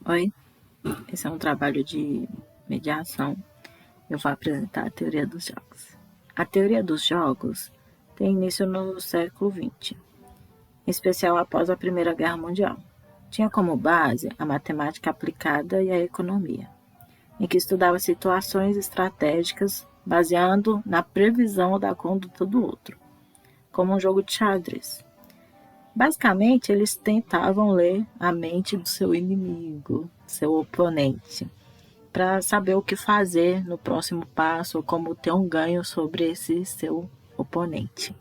Oi, esse é um trabalho de mediação. Eu vou apresentar a teoria dos jogos. A teoria dos jogos tem início no século XX, em especial após a Primeira Guerra Mundial. Tinha como base a matemática aplicada e a economia, em que estudava situações estratégicas baseando na previsão da conduta do outro, como um jogo de xadrez. Basicamente, eles tentavam ler a mente do seu inimigo, seu oponente, para saber o que fazer no próximo passo ou como ter um ganho sobre esse seu oponente.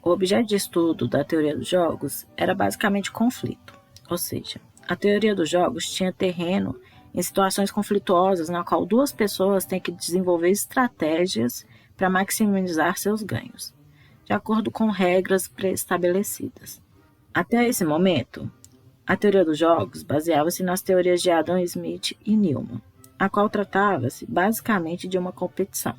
O objeto de estudo da teoria dos jogos era basicamente conflito, ou seja, a teoria dos jogos tinha terreno em situações conflituosas na qual duas pessoas têm que desenvolver estratégias para maximizar seus ganhos, de acordo com regras pré-estabelecidas. Até esse momento, a teoria dos jogos baseava-se nas teorias de Adam Smith e Newman, a qual tratava-se basicamente de uma competição,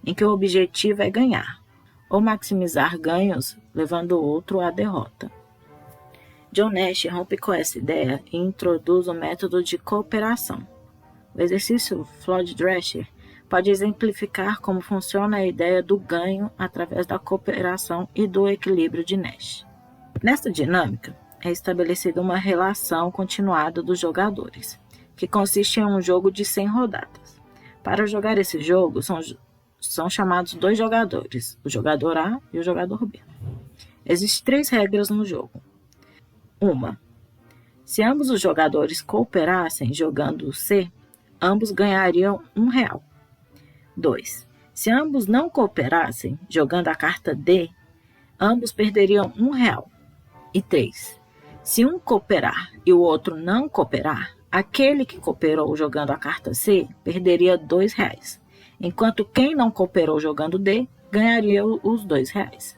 em que o objetivo é ganhar, ou maximizar ganhos levando o outro à derrota. John Nash rompe com essa ideia e introduz o método de cooperação. O exercício Floyd-Drescher pode exemplificar como funciona a ideia do ganho através da cooperação e do equilíbrio de Nash. Nesta dinâmica, é estabelecida uma relação continuada dos jogadores, que consiste em um jogo de 100 rodadas. Para jogar esse jogo, são chamados dois jogadores, o jogador A e o jogador B. Existem 3 regras no jogo. 1. Se ambos os jogadores cooperassem jogando C, ambos ganhariam R$1. 2. Se ambos não cooperassem jogando a carta D, ambos perderiam R$1. E 3. Se um cooperar e o outro não cooperar, aquele que cooperou jogando a carta C perderia R$2, enquanto quem não cooperou jogando D ganharia os R$2.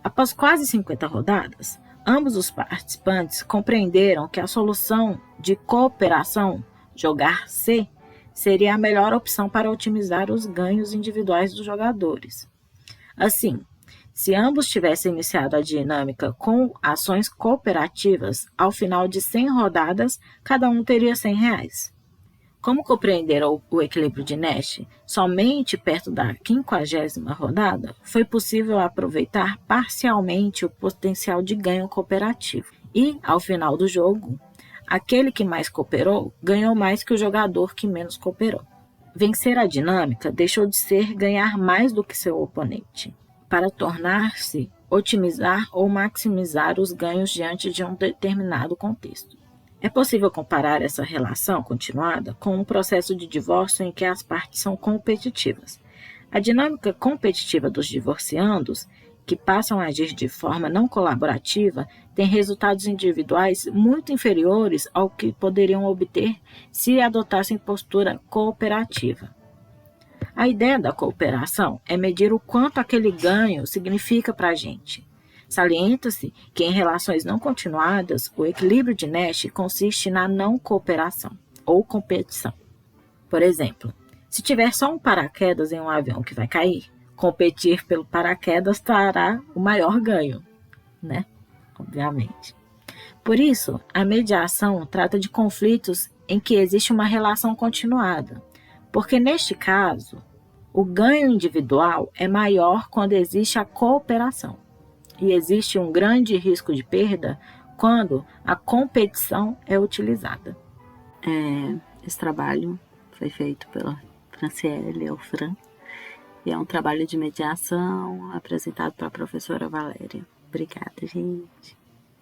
Após quase 50 rodadas, ambos os participantes compreenderam que a solução de cooperação, jogar C, seria a melhor opção para otimizar os ganhos individuais dos jogadores. Assim, se ambos tivessem iniciado a dinâmica com ações cooperativas, ao final de 100 rodadas, cada um teria R$100. Como compreenderam o equilíbrio de Nash, somente perto da 50ª rodada foi possível aproveitar parcialmente o potencial de ganho cooperativo. E, ao final do jogo, aquele que mais cooperou ganhou mais que o jogador que menos cooperou. Vencer a dinâmica deixou de ser ganhar mais do que seu oponente, para tornar-se otimizar ou maximizar os ganhos diante de um determinado contexto. É possível comparar essa relação continuada com um processo de divórcio em que as partes são competitivas. A dinâmica competitiva dos divorciandos, que passam a agir de forma não colaborativa, tem resultados individuais muito inferiores ao que poderiam obter se adotassem postura cooperativa. A ideia da cooperação é medir o quanto aquele ganho significa para a gente. Salienta-se que em relações não continuadas, o equilíbrio de Nash consiste na não cooperação, ou competição. Por exemplo, se tiver só um paraquedas em um avião que vai cair, competir pelo paraquedas trará o maior ganho, né? Obviamente. Por isso, a mediação trata de conflitos em que existe uma relação continuada, porque neste caso, o ganho individual é maior quando existe a cooperação, e existe um grande risco de perda quando a competição é utilizada. Esse trabalho foi feito pela Franciele ou Fran, e é um trabalho de mediação apresentado pela professora Valéria. Obrigada, gente.